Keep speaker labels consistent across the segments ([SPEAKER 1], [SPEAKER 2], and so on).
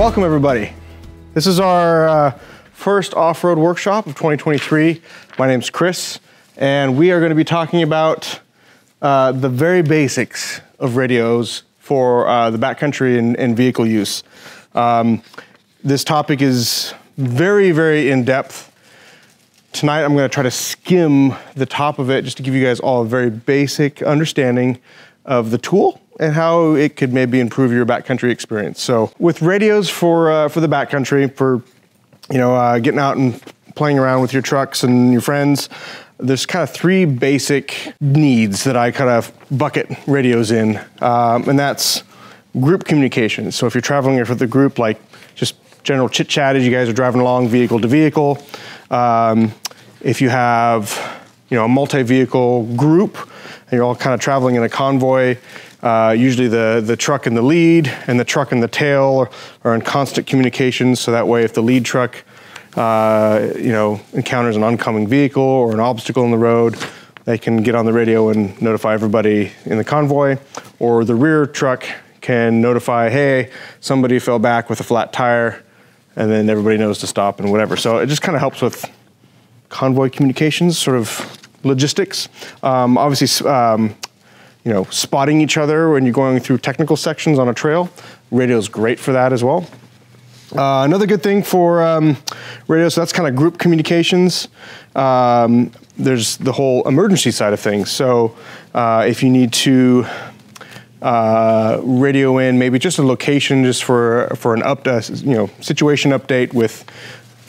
[SPEAKER 1] Welcome everybody. This is our first off-road workshop of 2023. My name's Chris, and we are going to be talking about the very basics of radios for the backcountry and vehicle use. This topic is very, very in-depth. Tonight I'm going to try to skim the top of it just to give you guys all a very basic understanding of the tool and how it could maybe improve your backcountry experience. So with radios for the backcountry, for getting out and playing around with your trucks and your friends, there's kind of three basic needs that I kind of bucket radios in, and that's group communication. So if you're traveling with the group, like just general chit chat as you guys are driving along vehicle to vehicle. If you have a multi-vehicle group and you're all kind of traveling in a convoy, usually the truck in the lead and the truck in the tail are in constant communication. So that way, if the lead truck, encounters an oncoming vehicle or an obstacle in the road, they can get on the radio and notify everybody in the convoy. Or the rear truck can notify, hey, somebody fell back with a flat tire, and then everybody knows to stop and whatever. So it just kind of helps with convoy communications, sort of logistics. Obviously, spotting each other when you're going through technical sections on a trail. Radio is great for that as well. Another good thing for radio, so that's kind of group communications. There's the whole emergency side of things. So if you need to radio in maybe just a location just for an situation update with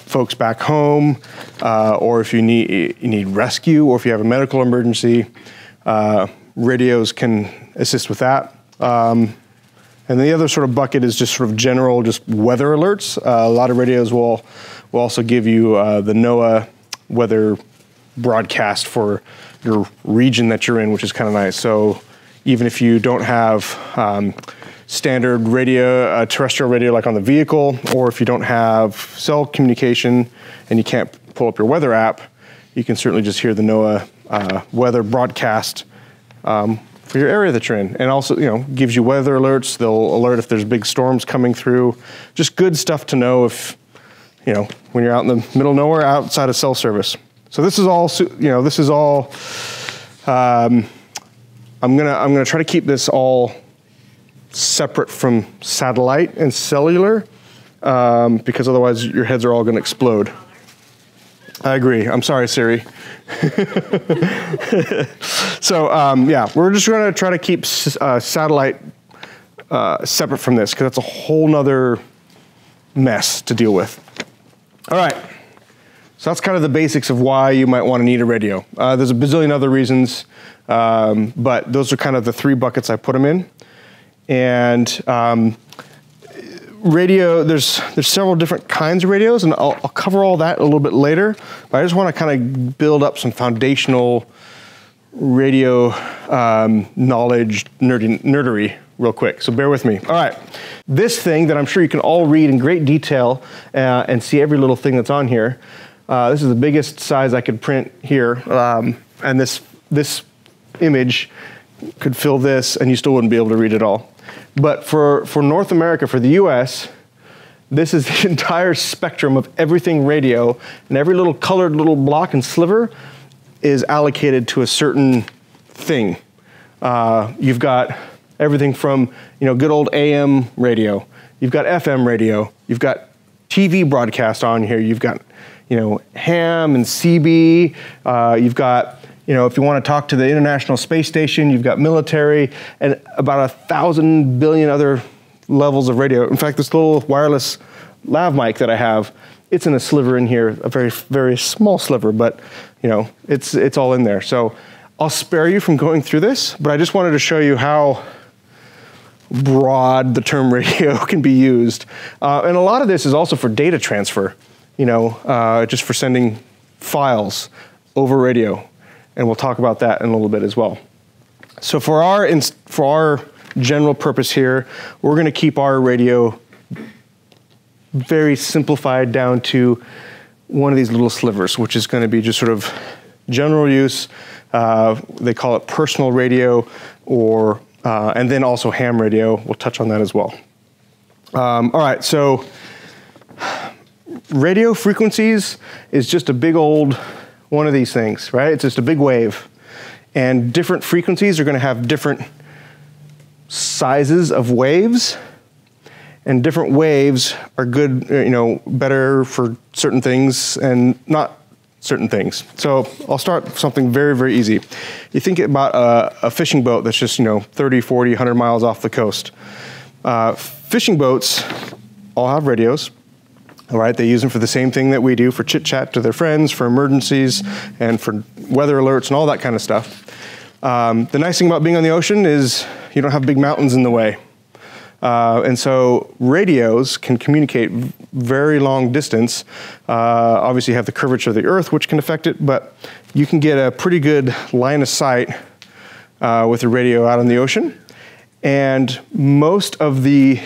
[SPEAKER 1] folks back home, or if you need rescue, or if you have a medical emergency, radios can assist with that. And the other sort of bucket is just sort of general, just weather alerts. A lot of radios will also give you the NOAA weather broadcast for your region that you're in, which is kind of nice. So even if you don't have standard radio, terrestrial radio like on the vehicle, or if you don't have cell communication and you can't pull up your weather app, you can certainly just hear the NOAA weather broadcast for your area that you're in. And also, gives you weather alerts. They'll alert if there's big storms coming through. Just good stuff to know if, when you're out in the middle of nowhere outside of cell service. So this is all, I'm gonna try to keep this all separate from satellite and cellular, because otherwise your heads are all gonna explode. I agree. I'm sorry, Siri. So we're just gonna try to keep satellite separate from this, because that's a whole nother mess to deal with. All right. So that's kind of the basics of why you might want to need a radio. There's a bazillion other reasons, but those are kind of the three buckets I put them in. And radio, there's several different kinds of radios, and I'll cover all that a little bit later. But I just want to kind of build up some foundational radio knowledge, nerdery real quick. So bear with me. All right, this thing that I'm sure you can all read in great detail and see every little thing that's on here. This is the biggest size I could print here, and this image could fill this, and you still wouldn't be able to read it all. But for North America, for the US, this is the entire spectrum of everything radio, and every little colored little block and sliver is allocated to a certain thing. You've got everything from good old AM radio, you've got FM radio, you've got TV broadcast on here, you've got ham and CB, you've got if you want to talk to the International Space Station, you've got military, and about 1,000 billion other levels of radio. In fact, this little wireless lav mic that I have, it's in a sliver in here, a very, very small sliver, but it's all in there. So I'll spare you from going through this, but I just wanted to show you how broad the term radio can be used. And a lot of this is also for data transfer, just for sending files over radio. And we'll talk about that in a little bit as well. So for our general purpose here, we're going to keep our radio very simplified down to one of these little slivers, which is going to be just sort of general use. They call it personal radio, or and then also ham radio. We'll touch on that as well. All right, so radio frequencies is just a big old one of these things, right? It's just a big wave. And different frequencies are going to have different sizes of waves. And different waves are good, better for certain things and not certain things. So I'll start with something very, very easy. You think about a fishing boat that's just, 30, 40, 100 miles off the coast. Fishing boats all have radios. All right, they use them for the same thing that we do, for chit chat to their friends, for emergencies, and for weather alerts and all that kind of stuff. The nice thing about being on the ocean is you don't have big mountains in the way. And so radios can communicate very long distance. Obviously you have the curvature of the earth, which can affect it, but you can get a pretty good line of sight with a radio out on the ocean. And most of the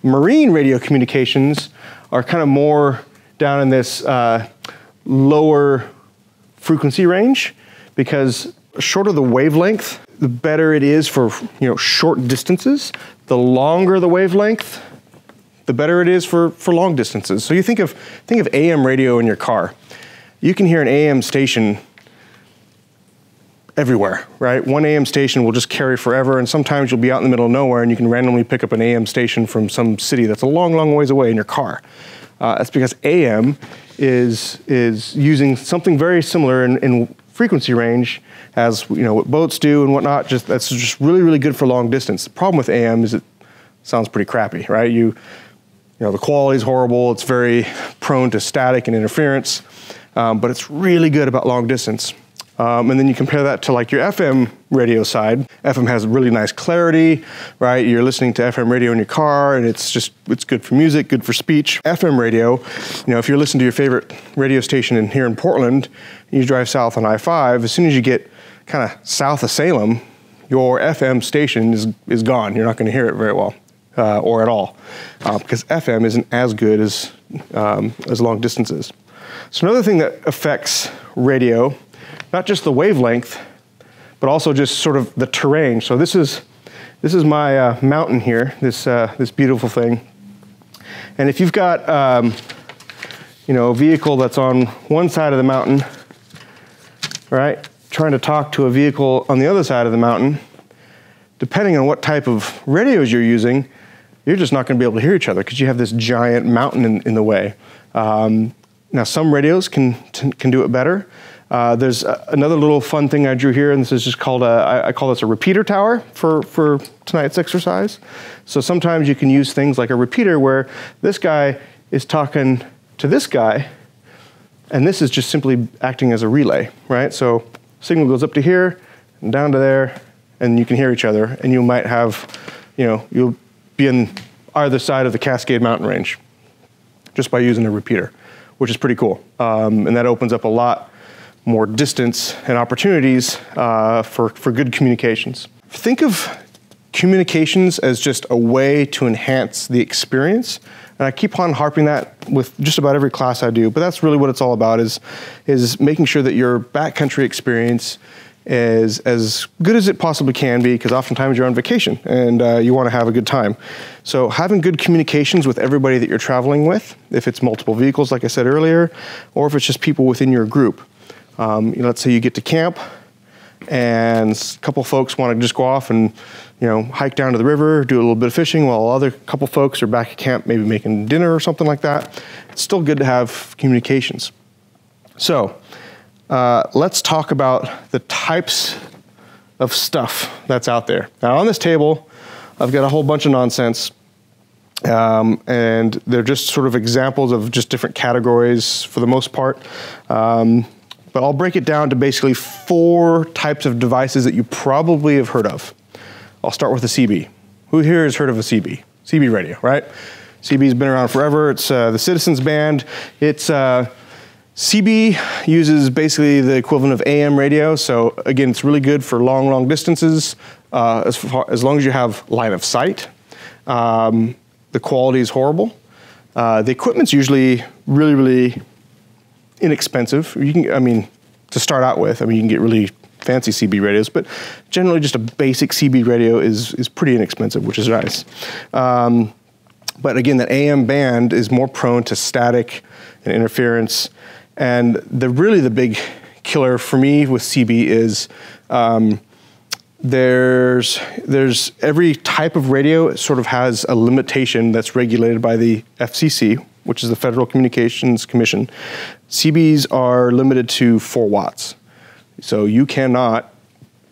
[SPEAKER 1] marine radio communications are kind of more down in this lower frequency range, because the shorter the wavelength, the better it is for short distances. The longer the wavelength, the better it is for long distances. So you think of AM radio in your car. You can hear an AM station everywhere, right? One AM station will just carry forever, and sometimes you'll be out in the middle of nowhere and you can randomly pick up an AM station from some city that's a long, long ways away in your car. That's because AM is using something very similar in frequency range as what boats do and whatnot. That's just really, really good for long distance. The problem with AM is it sounds pretty crappy, right? The quality's horrible. It's very prone to static and interference, but it's really good about long distance. And then you compare that to like your FM radio side. FM has really nice clarity, right? You're listening to FM radio in your car, and it's good for music, good for speech. FM radio, if you're listening to your favorite radio station here in Portland, you drive south on I-5, as soon as you get kind of south of Salem, your FM station is gone. You're not going to hear it very well, or at all, because FM isn't as good as long distances. So another thing that affects radio, not just the wavelength, but also just sort of the terrain. So this is my mountain here, this beautiful thing. And if you've got a vehicle that's on one side of the mountain, right, trying to talk to a vehicle on the other side of the mountain, depending on what type of radios you're using, you're just not going to be able to hear each other because you have this giant mountain in the way. Now some radios can do it better. There's another little fun thing I drew here, and this is just called I call this a repeater tower for tonight's exercise. So sometimes you can use things like a repeater where this guy is talking to this guy, and this is just simply acting as a relay, right? So signal goes up to here and down to there, and you can hear each other, and you might have, you'll be on either side of the Cascade Mountain Range just by using a repeater, which is pretty cool. And that opens up a lot more distance and opportunities for good communications. Think of communications as just a way to enhance the experience. And I keep on harping that with just about every class I do, but that's really what it's all about, is making sure that your backcountry experience is as good as it possibly can be, because oftentimes you're on vacation and you want to have a good time. So having good communications with everybody that you're traveling with, if it's multiple vehicles, like I said earlier, or if it's just people within your group. Let's say you get to camp and a couple folks want to just go off and hike down to the river, do a little bit of fishing, while other couple folks are back at camp maybe making dinner or something like that. It's still good to have communications. So let's talk about the types of stuff that's out there. Now on this table, I've got a whole bunch of nonsense, and they're just sort of examples of just different categories for the most part. But I'll break it down to basically 4 types of devices that you probably have heard of. I'll start with a CB. Who here has heard of a CB? CB radio, right? CB's been around forever. It's the Citizens Band. It's CB uses basically the equivalent of AM radio. So again, it's really good for long, long distances, as long as you have line of sight. The quality is horrible. The equipment's usually really, really inexpensive. To start out with, you can get really fancy CB radios, but generally just a basic CB radio is pretty inexpensive, which is nice. But again, that AM band is more prone to static and interference. And really the big killer for me with CB is there's every type of radio sort of has a limitation that's regulated by the FCC, which is the Federal Communications Commission. CBs are limited to 4 watts. So you cannot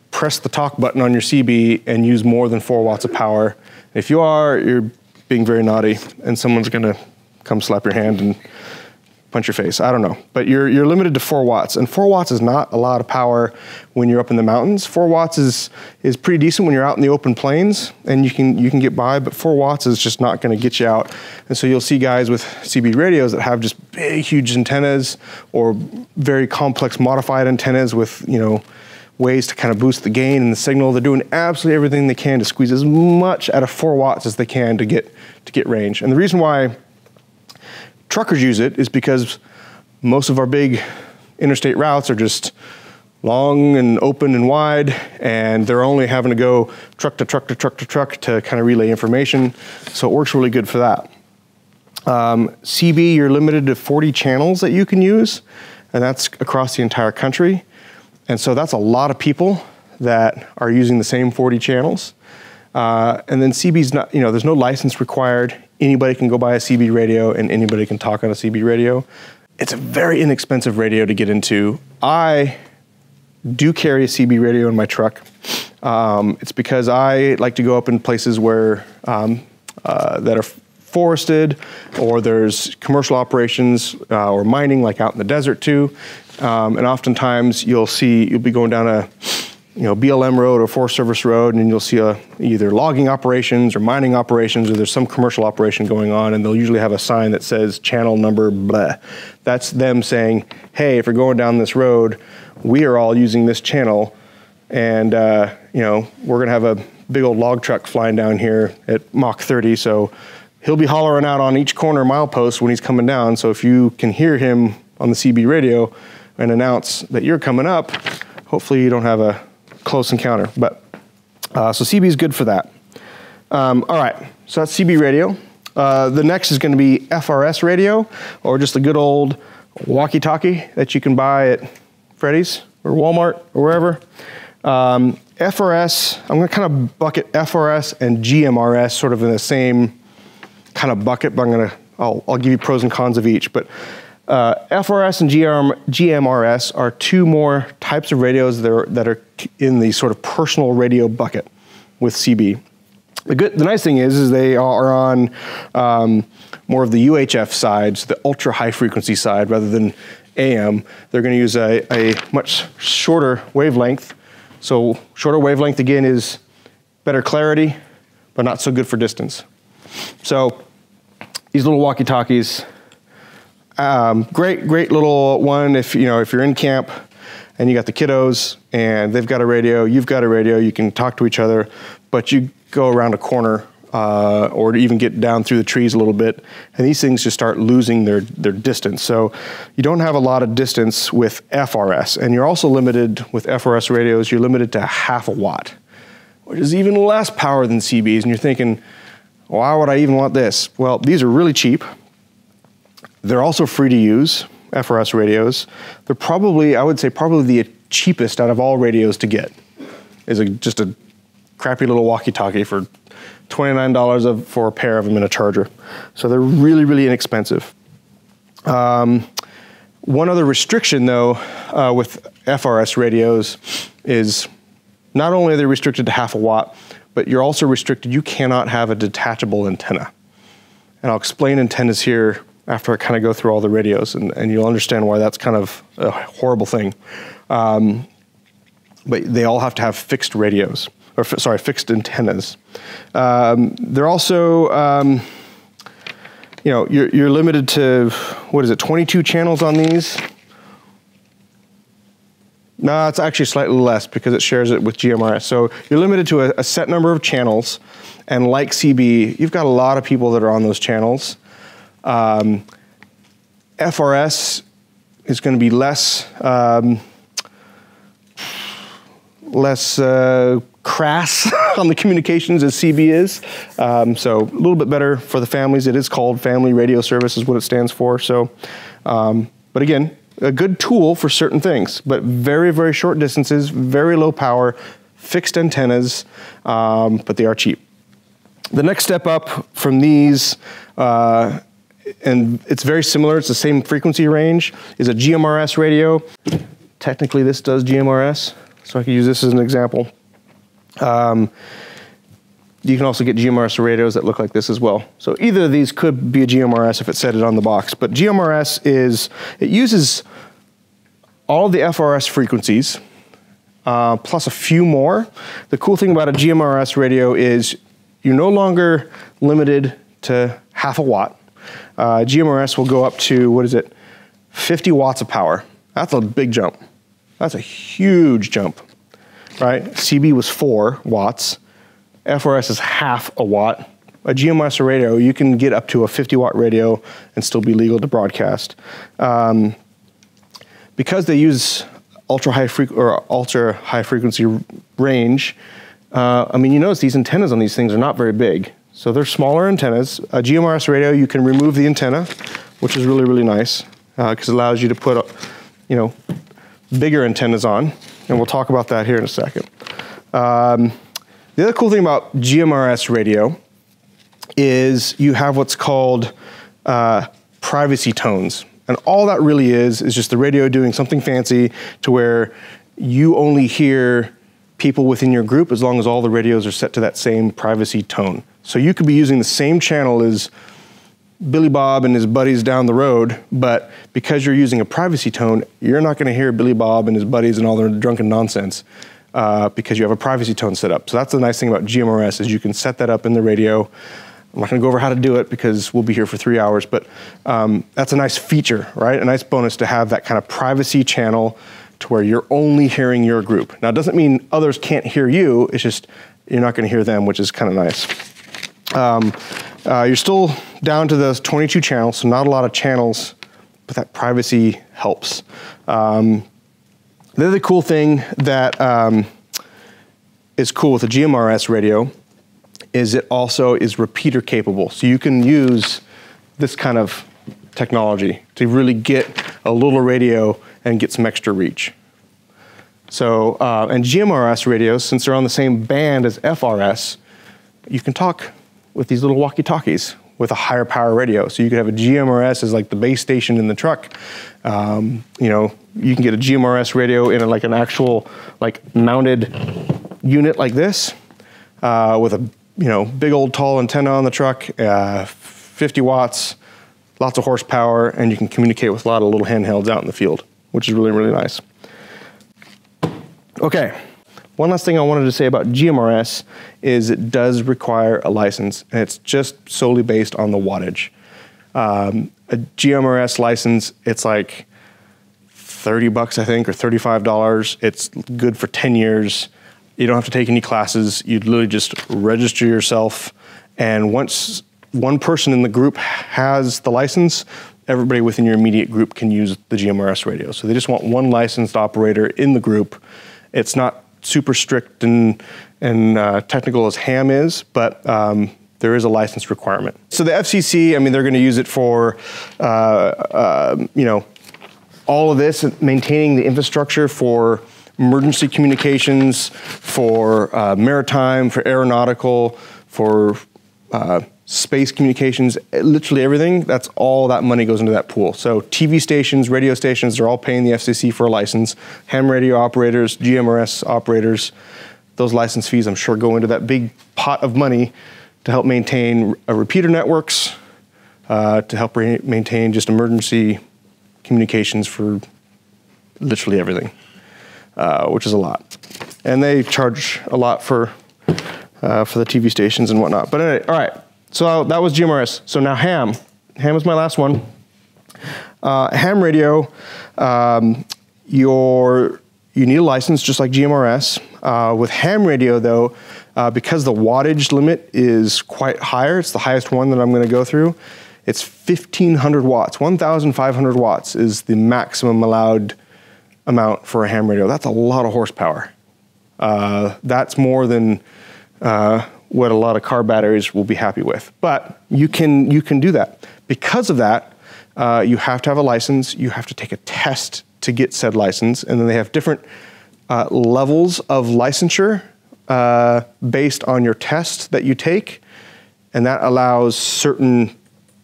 [SPEAKER 1] press the talk button on your CB and use more than 4 watts of power. If you are, you're being very naughty, and someone's gonna come slap your hand and punch your face. I don't know, but you're limited to 4 watts, and 4 watts is not a lot of power when you're up in the mountains. 4 watts is pretty decent when you're out in the open plains, and you can get by, but 4 watts is just not gonna get you out. And so you'll see guys with CB radios that have just big, huge antennas, or very complex modified antennas with, you know, ways to kind of boost the gain and the signal. They're doing absolutely everything they can to squeeze as much out of 4 watts as they can to get range. And the reason why truckers use it is because most of our big interstate routes are just long and open and wide, and they're only having to go truck to truck to truck to truck to kind of relay information. So it works really good for that. CB, you're limited to 40 channels that you can use, and that's across the entire country. And so that's a lot of people that are using the same 40 channels. And then CB's not, you know, there's no license required. Anybody can go buy a CB radio and anybody can talk on a CB radio. It's a very inexpensive radio to get into. I do carry a CB radio in my truck. It's because I like to go up in places where, that are forested, or there's commercial operations or mining, like out in the desert too. And oftentimes you'll be going down a, you know, BLM road or Forest Service road, and you'll see either logging operations or mining operations, or there's some commercial operation going on, and they'll usually have a sign that says channel number blah. That's them saying, hey, if you're going down this road, we are all using this channel, and you know, we're gonna have a big old log truck flying down here at Mach 30, so he'll be hollering out on each corner milepost when he's coming down. So if you can hear him on the CB radio and announce that you're coming up, hopefully you don't have a close encounter. But so CB is good for that. All right, so that's CB radio. The next is going to be FRS radio, or just a good old walkie-talkie that you can buy at Freddy's or Walmart or wherever. FRS, I'm going to kind of bucket FRS and GMRS sort of in the same kind of bucket, but I'll give you pros and cons of each. But FRS and GMRS are 2 more types of radios that are in the sort of personal radio bucket with CB. The nice thing is they are on more of the UHF side, so the ultra high frequency side, rather than AM. They're going to use a much shorter wavelength. So shorter wavelength again is better clarity, but not so good for distance. So these little walkie-talkies. Great little one if you're in camp and you got the kiddos and they've got a radio, you've got a radio, you can talk to each other, but you go around a corner or to even get down through the trees a little bit, and these things just start losing their distance. So you don't have a lot of distance with FRS, and you're also limited with FRS radios, you're limited to 0.5 watt, which is even less power than CBs, and you're thinking, why would I even want this? Well, these are really cheap. They're also free to use, FRS radios. They're probably, I would say, probably the cheapest out of all radios to get. Is just a crappy little walkie-talkie for $29 for a pair of them in a charger. So they're really, really inexpensive. One other restriction, though, with FRS radios is not only are they restricted to 0.5 watt, but you're also restricted, you cannot have a detachable antenna. And I'll explain antennas here after I kind of go through all the radios, and you'll understand why that's kind of a horrible thing. But they all have to have fixed radios, or fixed antennas. They're also, you're limited to, 22 channels on these? No, it's actually slightly less because it shares it with GMRS. So you're limited to a set number of channels, and like CB, you've got a lot of people that are on those channels. FRS is going to be less crass on the communications as CB is. So a little bit better for the families. It is called Family Radio Service is what it stands for. So, but again, a good tool for certain things, but very, very short distances, very low power, fixed antennas, but they are cheap. The next step up from these, and it's very similar, it's the same frequency range, is a GMRS radio. Technically this does GMRS, so I can use this as an example. You can also get GMRS radios that look like this as well. So either of these could be a GMRS if it said it on the box, but GMRS it uses all of the FRS frequencies, plus a few more. The cool thing about a GMRS radio is you're no longer limited to half a watt. GMRS will go up to, 50 watts of power. That's a big jump. That's a huge jump, right? CB was 4 watts. FRS is half a watt. A GMRS radio, you can get up to a 50 watt radio and still be legal to broadcast. Because they use ultra high frequency range, I mean, you notice these antennas on these things are not very big. So they're smaller antennas. A GMRS radio, you can remove the antenna, which is really, really nice, because it allows you to put, bigger antennas on. And we'll talk about that here in a second. The other cool thing about GMRS radio is you have what's called privacy tones. And all that really is just the radio doing something fancy to where you only hear people within your group as long as all the radios are set to that same privacy tone. So you could be using the same channel as Billy Bob and his buddies down the road, but because you're using a privacy tone, you're not going to hear Billy Bob and his buddies and all their drunken nonsense. Because you have a privacy tone set up. So that's the nice thing about GMRS is you can set that up in the radio. I'm not gonna go over how to do it because we'll be here for 3 hours, but that's a nice feature, right? A nice bonus to have that kind of privacy channel to where you're only hearing your group. Now it doesn't mean others can't hear you, it's just you're not gonna hear them, which is kind of nice. You're still down to those 22 channels, so not a lot of channels, but that privacy helps. The other cool thing that is cool with a GMRS radio is it also is repeater capable. So you can use this kind of technology to really get a little radio and get some extra reach. So, and GMRS radios, since they're on the same band as FRS, you can talk with these little walkie-talkies with a higher power radio. So you could have a GMRS as like the base station in the truck. You can get a GMRS radio in an actual mounted unit like this with a big old tall antenna on the truck, 50 watts, lots of horsepower, and you can communicate with a lot of little handhelds out in the field, which is really, really nice. Okay, one last thing I wanted to say about GMRS is it does require a license, and it's just solely based on the wattage. A GMRS license, it's like $30, I think, or $35. It's good for 10 years. You don't have to take any classes. You literally just register yourself. And once one person in the group has the license, everybody within your immediate group can use the GMRS radio. So they just want one licensed operator in the group. It's not super strict and technical as ham is, but there is a license requirement. So the FCC, I mean, they're going to use it for, all of this, maintaining the infrastructure for emergency communications, for maritime, for aeronautical, for space communications, literally everything. That's all that money goes into that pool. So TV stations, radio stations, they're all paying the FCC for a license. Ham radio operators, GMRS operators, those license fees, I'm sure, go into that big pot of money to help maintain repeater networks, to help maintain just emergency communications for literally everything, which is a lot. And they charge a lot for the TV stations and whatnot. But anyway, all right, so that was GMRS. So now ham. Ham is my last one. Ham radio, you need a license just like GMRS. With ham radio though, because the wattage limit is quite higher, it's the highest one that I'm gonna go through, it's 1,500 watts, 1,500 watts is the maximum allowed amount for a ham radio. That's a lot of horsepower. That's more than what a lot of car batteries will be happy with. But you can do that. Because of that, you have to have a license. You have to take a test to get said license, and then they have different levels of licensure based on your test that you take, and that allows certain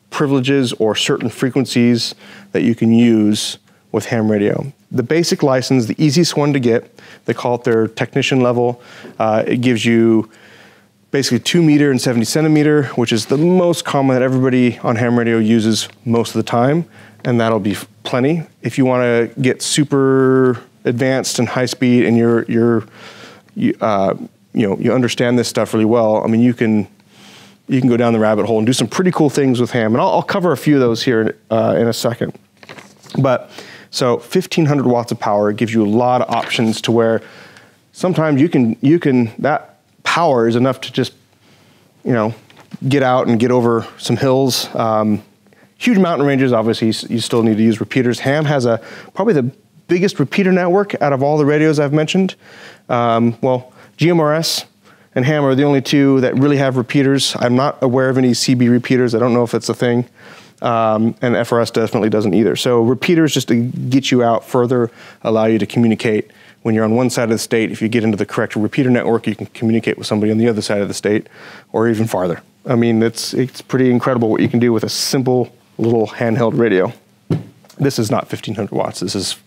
[SPEAKER 1] privileges or certain frequencies that you can use with ham radio. The basic license, the easiest one to get, they call it their technician level. It gives you basically 2 meter and 70 centimeter, which is the most common that everybody on ham radio uses most of the time, and that'll be plenty. If you want to get super advanced and high speed, and you understand this stuff really well, I mean, you can go down the rabbit hole and do some pretty cool things with ham, and I'll cover a few of those here in a second. But so 1,500 watts of power gives you a lot of options to where sometimes you can that power is enough to just, get out and get over some hills. Huge mountain ranges, obviously, you still need to use repeaters. Ham has probably the biggest repeater network out of all the radios I've mentioned. Well, GMRS and ham are the only two that really have repeaters. I'm not aware of any CB repeaters. I don't know if it's a thing. And FRS definitely doesn't either. So repeaters, just to get you out further, allow you to communicate. When you're on one side of the state, if you get into the correct repeater network, you can communicate with somebody on the other side of the state, or even farther. I mean, it's pretty incredible what you can do with a simple little handheld radio. This is not 1,500 watts. This is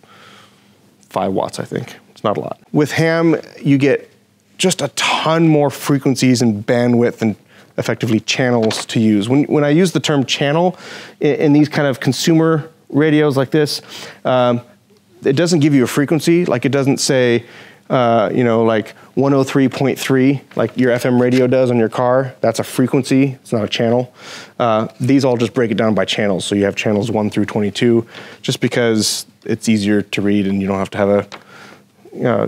[SPEAKER 1] 5 watts, I think. It's not a lot. With ham, you get just a ton more frequencies and bandwidth and effectively channels to use. When I use the term channel in these kind of consumer radios like this, it doesn't give you a frequency. Like, it doesn't say, like 103.3, like your FM radio does on your car. That's a frequency. It's not a channel. These all just break it down by channels. So you have channels 1 through 22, just because it's easier to read and you don't have to have a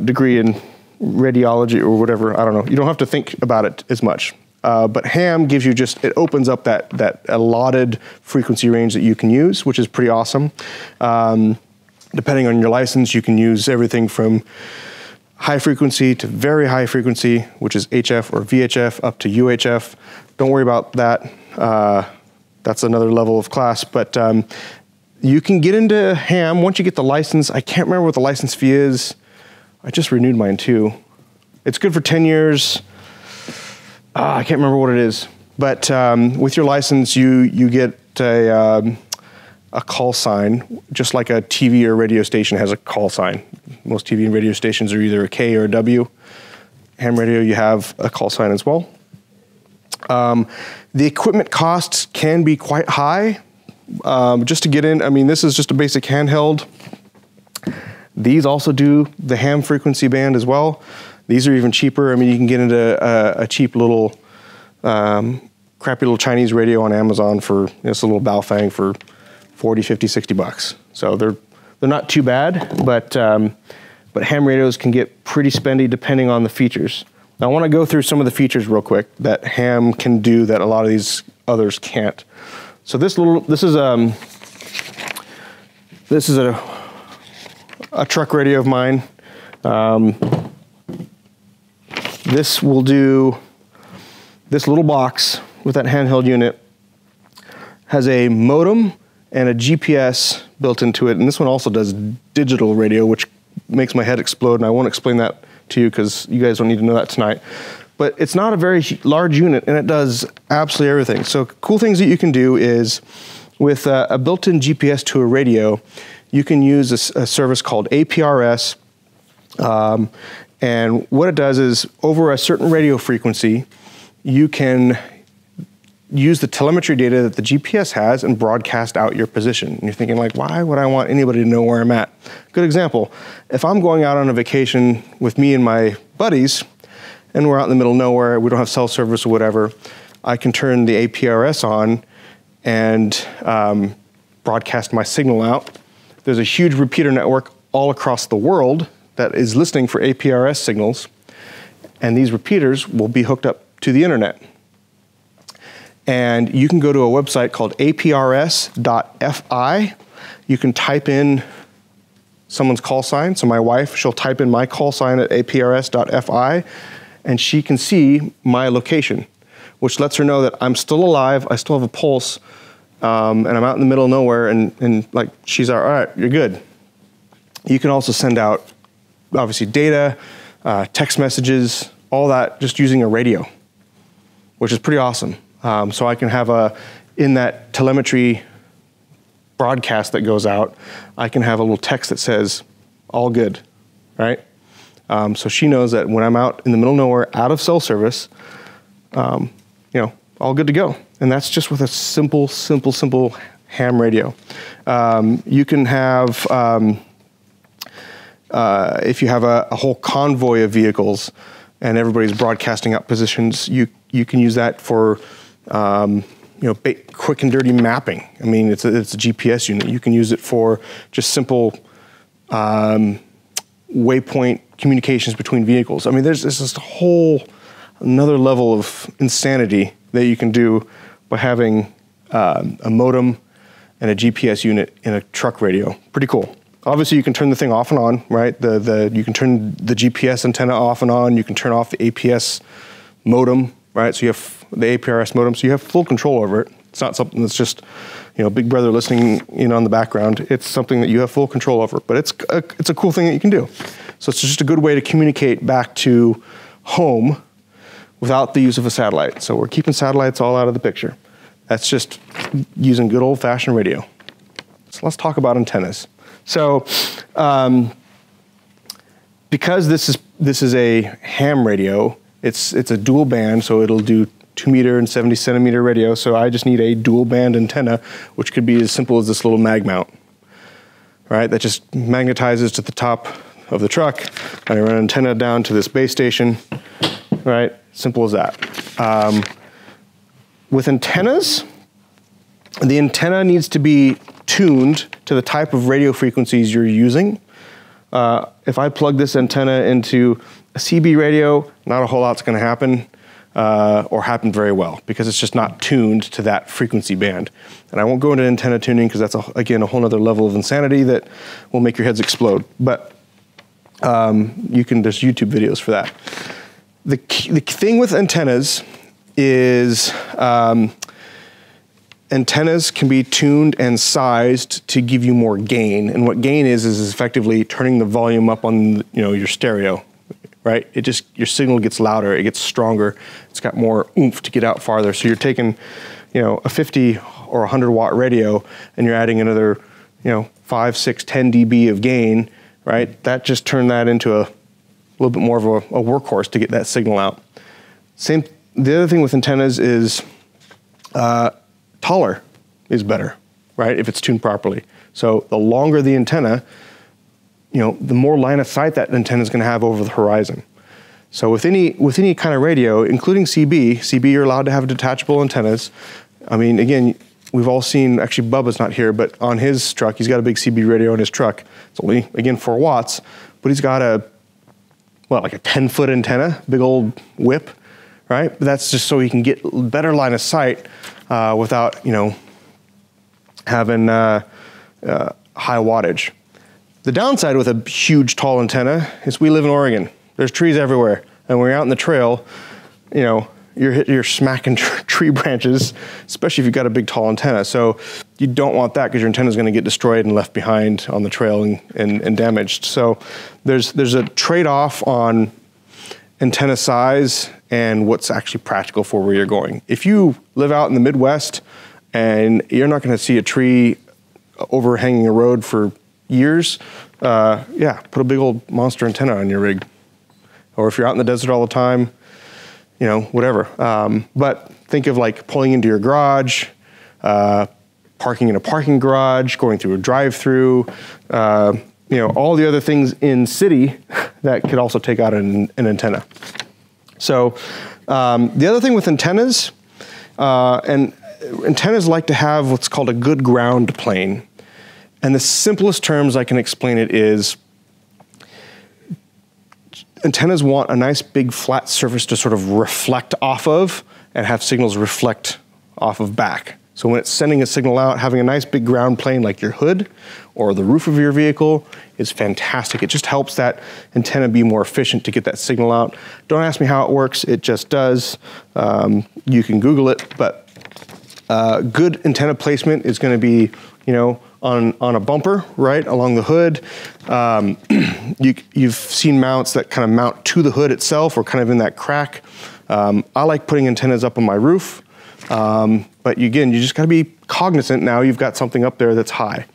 [SPEAKER 1] degree in radiology or whatever. I don't know. You don't have to think about it as much. But ham gives you it opens up that allotted frequency range that you can use, which is pretty awesome. Depending on your license, you can use everything from high frequency to very high frequency, which is HF or VHF, up to UHF. Don't worry about that. That's another level of class. But you can get into ham once you get the license. I can't remember what the license fee is. I just renewed mine too. It's good for 10 years. I can't remember what it is. But with your license, you get a call sign, just like a TV or radio station has a call sign. Most TV and radio stations are either a K or a W. Ham radio, you have a call sign as well. The equipment costs can be quite high. Just to get in, I mean, this is just a basic handheld. These also do the ham frequency band as well. These are even cheaper. I mean, you can get into a cheap little, crappy little Chinese radio on Amazon for this little Baofeng for 40, 50, 60 bucks. So they're not too bad, but ham radios can get pretty spendy depending on the features. Now I want to go through some of the features real quick that ham can do that a lot of these others can't. So this is a truck radio of mine. This will do, this little box with that handheld unit has a modem and a GPS built into it. And this one also does digital radio, which makes my head explode. And I won't explain that to you because you guys don't need to know that tonight. But it's not a very large unit, and it does absolutely everything. So cool things that you can do is with a built-in GPS to a radio, you can use a service called APRS. And what it does is over a certain radio frequency, you can use the telemetry data that the GPS has and broadcast out your position. And you're thinking like, why would I want anybody to know where I'm at? Good example, if I'm going out on a vacation with me and my buddies, and we're out in the middle of nowhere, we don't have cell service or whatever, I can turn the APRS on and broadcast my signal out. There's a huge repeater network all across the world that is listening for APRS signals, and these repeaters will be hooked up to the internet. And you can go to a website called aprs.fi. You can type in someone's call sign. So my wife, she'll type in my call sign at aprs.fi, and she can see my location, which lets her know that I'm still alive, I still have a pulse, and I'm out in the middle of nowhere, and like, she's all right, you're good. You can also send out, obviously, data, text messages, all that, just using a radio, which is pretty awesome. So I can have in that telemetry broadcast that goes out, I can have a little text that says, all good, right? So she knows that when I'm out in the middle of nowhere, out of cell service, you know, all good to go. And that's just with a simple ham radio. You can have, if you have a whole convoy of vehicles and everybody's broadcasting out positions, you can use that for, you know, quick and dirty mapping. I mean, it's a GPS unit. You can use it for just simple waypoint communications between vehicles. I mean, there's just another level of insanity that you can do by having a modem and a GPS unit in a truck radio. Pretty cool. Obviously, you can turn the thing off and on, right? You can turn the GPS antenna off and on. You can turn off the APS modem, right? So you have the APRS modem, so you have full control over it. It's not something that's just, you know, Big Brother listening in on the background. It's something that you have full control over, but it's a cool thing that you can do. So it's just a good way to communicate back to home without the use of a satellite. So we're keeping satellites all out of the picture. That's just using good old-fashioned radio. So let's talk about antennas. So because this is a ham radio, it's a dual band, so it'll do 2 meter and 70 centimeter radio. So I just need a dual band antenna, which could be as simple as this little mag mount, right? That just magnetizes to the top of the truck. I run an antenna down to this base station, right? Simple as that. With antennas, the antenna needs to be tuned to the type of radio frequencies you're using. If I plug this antenna into a CB radio, not a whole lot's going to happen, or happen very well, because it's just not tuned to that frequency band. And I won't go into antenna tuning because that's, again, a whole other level of insanity that will make your heads explode. But there's YouTube videos for that. The thing with antennas is antennas can be tuned and sized to give you more gain. And what gain is effectively turning the volume up on, you know, your stereo, right? Your signal gets louder, it gets stronger, it's got more oomph to get out farther. So you're taking, you know, a 50 or 100 watt radio and you're adding another, you know, 5, 6, 10 dB of gain, right? That just turned that into a little bit more of a workhorse to get that signal out. The other thing with antennas is taller is better, right? If it's tuned properly. So the longer the antenna, you know, the more line of sight that antenna is going to have over the horizon. So with any kind of radio, including CB, you're allowed to have detachable antennas. I mean, again, we've all seen, actually Bubba's not here, but on his truck, he's got a big CB radio in his truck. It's only, again, 4 watts, but he's got like a 10-foot antenna, big old whip, right? But that's just so he can get better line of sight without, you know, having high wattage. The downside with a huge, tall antenna is we live in Oregon. There's trees everywhere. And when you're out in the trail, you know, you're smacking tree branches, especially if you've got a big, tall antenna. So you don't want that because your antenna is going to get destroyed and left behind on the trail and damaged. So there's a trade-off on antenna size and what's actually practical for where you're going. If you live out in the Midwest and you're not going to see a tree overhanging a road for years, yeah, put a big old monster antenna on your rig. Or if you're out in the desert all the time, you know, whatever. But think of like pulling into your garage, parking in a parking garage, going through a drive-through, you know, all the other things in city that could also take out an antenna. So the other thing with antennas, and antennas like to have what's called a good ground plane. And the simplest terms I can explain it is antennas want a nice big flat surface to sort of reflect off of and have signals reflect off of back, So when it's sending a signal out, having a nice big ground plane like your hood or the roof of your vehicle is fantastic. It just helps that antenna be more efficient to get that signal out. Don't ask me how it works, it just does. You can Google it, but good antenna placement is gonna be, you know, on a bumper, right, along the hood. You've seen mounts that kind of mount to the hood itself or kind of in that crack. I like putting antennas up on my roof, but again, you just gotta be cognizant now you've got something up there that's high.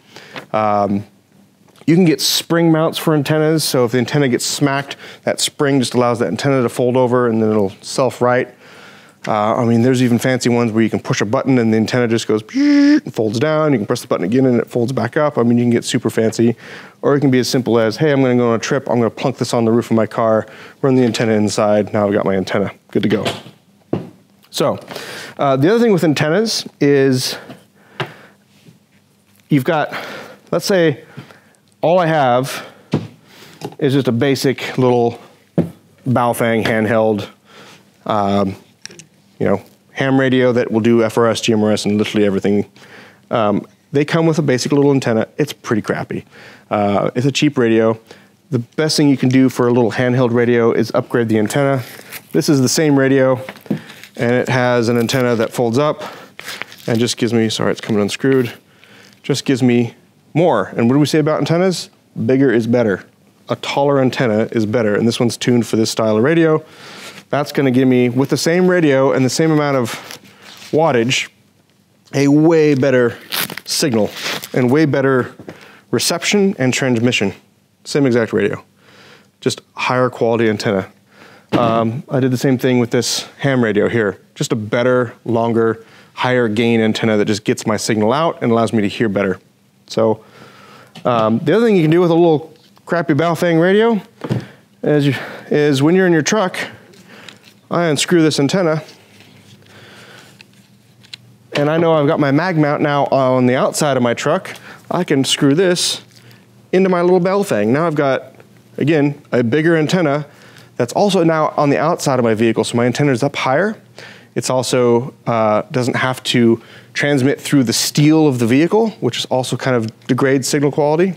[SPEAKER 1] You can get spring mounts for antennas, so if the antenna gets smacked, that spring just allows that antenna to fold over and then it'll self-right. I mean, there's even fancy ones where you can push a button and the antenna just goes and folds down. You can press the button again and it folds back up. I mean, you can get super fancy. Or it can be as simple as, hey, I'm gonna go on a trip, I'm gonna plunk this on the roof of my car, run the antenna inside, now I've got my antenna, good to go. So, the other thing with antennas is you've got, let's say, all I have is just a basic little Baofeng handheld, you know, ham radio that will do FRS, GMRS, and literally everything. They come with a basic little antenna. It's pretty crappy. It's a cheap radio. The best thing you can do for a little handheld radio is upgrade the antenna. This is the same radio, and it has an antenna that folds up and just gives me, sorry, it's coming unscrewed, just gives me more. And what do we say about antennas? Bigger is better. A taller antenna is better, and this one's tuned for this style of radio. That's gonna give me, with the same radio and the same amount of wattage, a way better signal and way better reception and transmission. Same exact radio, just higher quality antenna. I did the same thing with this ham radio here. Just a better, longer, higher gain antenna that just gets my signal out and allows me to hear better. So the other thing you can do with a little crappy Baofeng radio is when you're in your truck, I unscrew this antenna, and I know I've got my mag mount now on the outside of my truck. I can screw this into my little Baofeng. Now I've got, again, a bigger antenna that's also now on the outside of my vehicle, so my antenna is up higher. It's also doesn't have to transmit through the steel of the vehicle, which is also kind of degrades signal quality.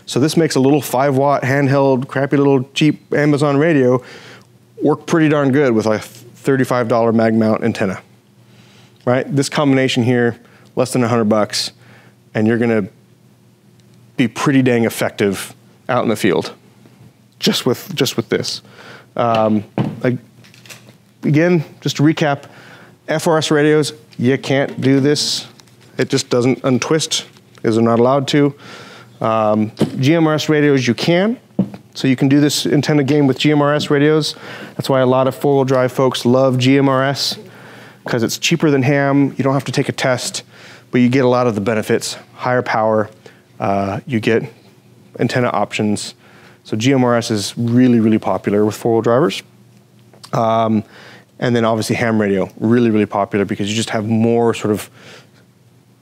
[SPEAKER 1] So this makes a little 5-watt handheld, crappy little cheap Amazon radio work pretty darn good with a $35 mag mount antenna, right? This combination here, less than $100, and you're gonna be pretty dang effective out in the field, just with this. Again, just to recap, FRS radios, you can't do this. It just doesn't untwist, because they're not allowed to. GMRS radios, you can. So you can do this antenna game with GMRS radios. That's why a lot of four-wheel drive folks love GMRS, because it's cheaper than ham. You don't have to take a test, but you get a lot of the benefits. Higher power, you get antenna options. So GMRS is really, really popular with four-wheel drivers. And then obviously ham radio, really, really popular because you just have more sort of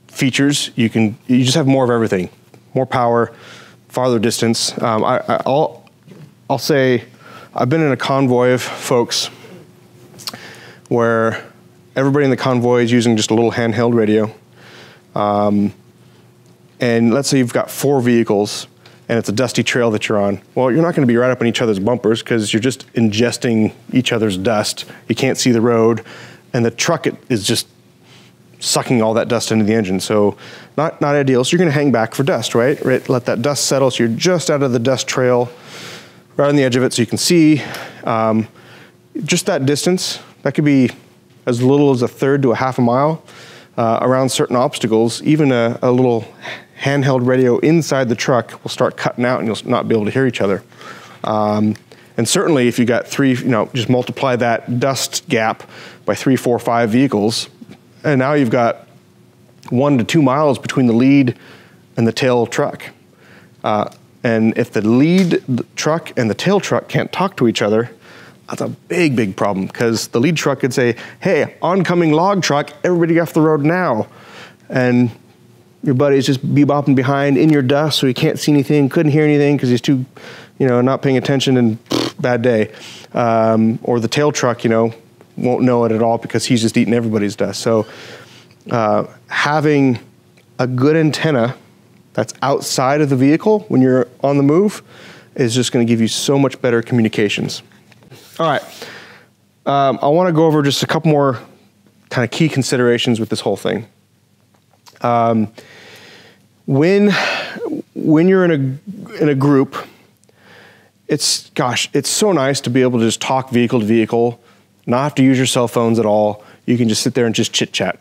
[SPEAKER 1] features. You just have more of everything, more power, farther distance. I'll say I've been in a convoy of folks where everybody in the convoy is using just a little handheld radio. And let's say you've got 4 vehicles and it's a dusty trail that you're on. Well, you're not gonna be right up on each other's bumpers because you're just ingesting each other's dust. You can't see the road, and the truck is just sucking all that dust into the engine. So not ideal. So you're gonna hang back for dust, right? Let that dust settle so you're just out of the dust trail, right on the edge of it so you can see. Just that distance, that could be as little as a third to a half a mile around certain obstacles. Even a little handheld radio inside the truck will start cutting out and you'll not be able to hear each other. And certainly if you got 3, just multiply that dust gap by 3, 4, 5 vehicles, and now you've got 1 to 2 miles between the lead and the tail truck. And if the lead truck and the tail truck can't talk to each other, that's a big, big problem, because the lead truck could say, hey, oncoming log truck, everybody get off the road now. And your buddy's just bebopping behind in your dust, so he can't see anything, couldn't hear anything because he's too, not paying attention, and bad day. Or the tail truck, won't know it at all because he's just eating everybody's dust. So having a good antenna that's outside of the vehicle when you're on the move is just going to give you so much better communications. All right, I want to go over just a couple more kind of key considerations with this whole thing. When you're in a group, it's so nice to be able to just talk vehicle to vehicle, not have to use your cell phones at all. You can just sit there and just chit chat,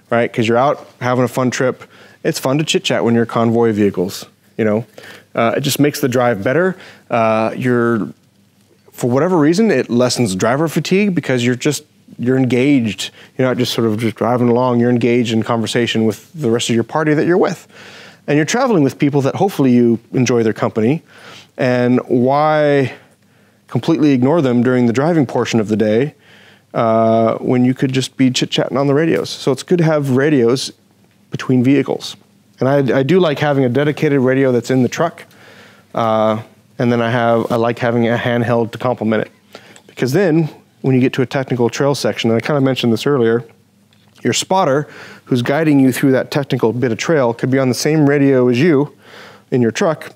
[SPEAKER 1] right? Because you're out having a fun trip. It's fun to chit chat when you're convoy vehicles, you know. It just makes the drive better. For whatever reason, it lessens driver fatigue because you're engaged. You're not just sort of just driving along. You're engaged in conversation with the rest of your party that you're with. And you're traveling with people that hopefully you enjoy their company. And why completely ignore them during the driving portion of the day when you could just be chit-chatting on the radios? So it's good to have radios between vehicles. And I do like having a dedicated radio that's in the truck. And then I like having a handheld to complement it. Because then, when you get to a technical trail section, and I kind of mentioned this earlier, your spotter, who's guiding you through that technical bit of trail, could be on the same radio as you in your truck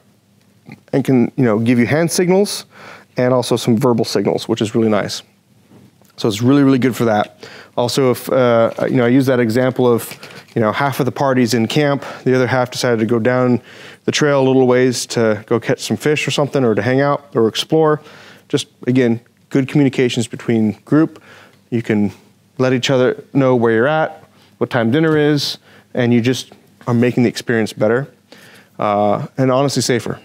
[SPEAKER 1] and can, give you hand signals and also some verbal signals, which is really nice. So it's really, really good for that. Also, if, I use that example of, half of the party's in camp, the other half decided to go down the trail a little ways to go catch some fish or something, or to hang out or explore. Just, again, good communications between group. You can let each other know where you're at, what time dinner is, and you just are making the experience better and honestly safer.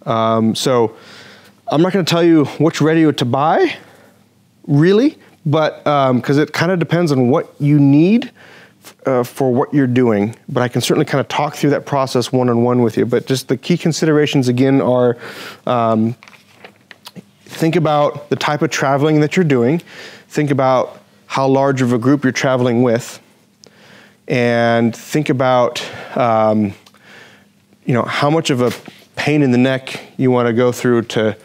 [SPEAKER 1] So I'm not going to tell you which radio to buy, really, but because it kind of depends on what you need for what you're doing. But I can certainly kind of talk through that process one-on-one with you. But just the key considerations, again, are think about the type of traveling that you're doing. Think about how large of a group you're traveling with. And think about, how much of a pain in the neck you want to go through to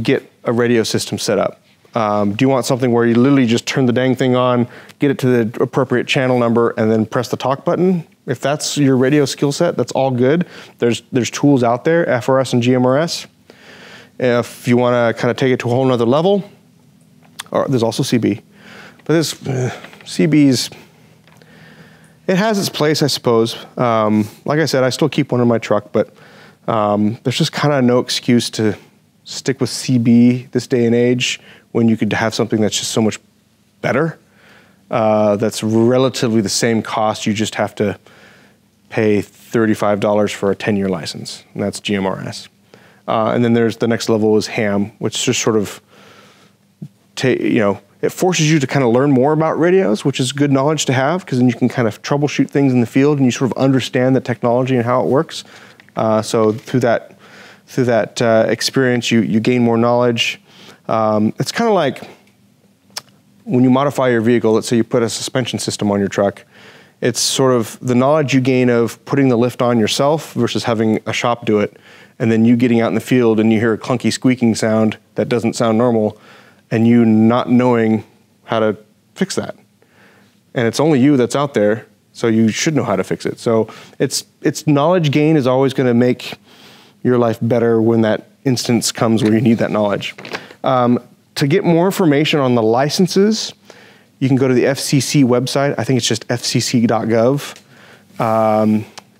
[SPEAKER 1] get a radio system set up. Do you want something where you literally just turn the dang thing on, get it to the appropriate channel number, and then press the talk button? If that's your radio skill set, that's all good. There's tools out there, FRS and GMRS. If you want to kind of take it to a whole nother level, or there's also CB. But this CB's, it has its place, I suppose. Like I said, I still keep one in my truck, but there's just kind of no excuse to stick with CB this day and age when you could have something that's just so much better. That's relatively the same cost. You just have to pay $35 for a 10-year license, and that's GMRS. And then there's the next level is ham, which just sort of, it forces you to kind of learn more about radios, which is good knowledge to have, because then you can kind of troubleshoot things in the field and you sort of understand the technology and how it works. So through that experience, you gain more knowledge. It's kind of like when you modify your vehicle, let's say you put a suspension system on your truck, it's sort of the knowledge you gain of putting the lift on yourself versus having a shop do it, and then you getting out in the field and you hear a clunky squeaking sound that doesn't sound normal, and you not knowing how to fix that. And it's only you that's out there, so you should know how to fix it. So it's knowledge gain is always going to make your life better when that instance comes where you need that knowledge. To get more information on the licenses, you can go to the FCC website. I think it's just fcc.gov.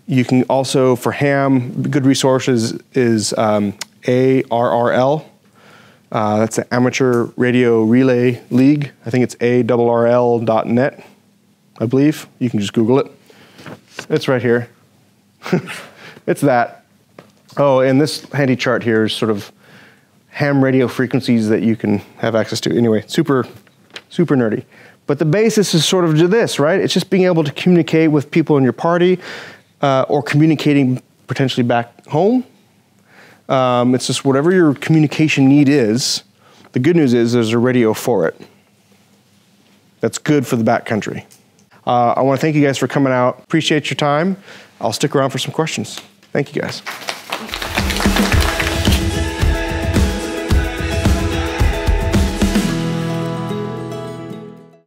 [SPEAKER 1] You can also, for ham, good resources is ARRL. That's the Amateur Radio Relay League. I think it's ARRL.net, I believe. You can just Google it. It's right here. It's that. Oh, and this handy chart here is sort of ham radio frequencies that you can have access to. Anyway, super, super nerdy. But the basis is sort of this, right? It's just being able to communicate with people in your party or communicating potentially back home. It's just whatever your communication need is. The good news is there's a radio for it. That's good for the backcountry. I want to thank you guys for coming out. Appreciate your time. I'll stick around for some questions. Thank you guys.